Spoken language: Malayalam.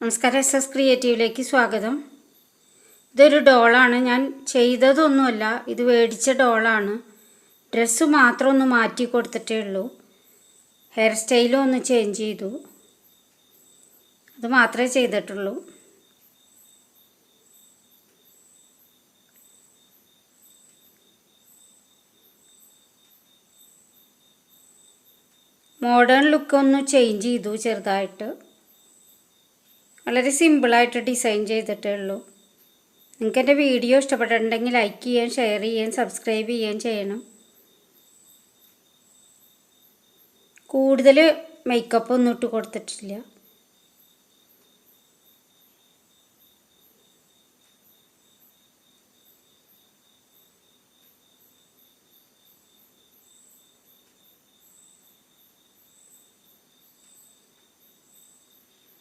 നമസ്കാരം, SS ക്രിയേറ്റീവിലേക്ക് സ്വാഗതം. ഇതൊരു ഡോളാണ്. ഞാൻ ചെയ്തതൊന്നുമല്ല, ഇത് മേടിച്ച ഡോളാണ്. ഡ്രസ്സ് മാത്രം ഒന്ന് മാറ്റി കൊടുത്തിട്ടേ ഉള്ളൂ. ഹെയർ സ്റ്റൈലും ഒന്ന് ചേഞ്ച് ചെയ്തു, അത് മാത്രമേ ചെയ്തിട്ടുള്ളൂ. മോഡേൺ ലുക്കൊന്ന് ചേഞ്ച് ചെയ്തു ചെറുതായിട്ട്. വളരെ സിമ്പിളായിട്ട് ഡിസൈൻ ചെയ്തിട്ടേ ഉള്ളൂ. നിങ്ങൾക്ക് എൻ്റെ വീഡിയോ ഇഷ്ടപ്പെട്ടിട്ടുണ്ടെങ്കിൽ ലൈക്ക് ചെയ്യുകയും ഷെയർ ചെയ്യുകയും സബ്സ്ക്രൈബ് ചെയ്യുകയും ചെയ്യണം. കൂടുതൽ മേക്കപ്പ് ഒന്നും ഇട്ട് കൊടുത്തിട്ടില്ല.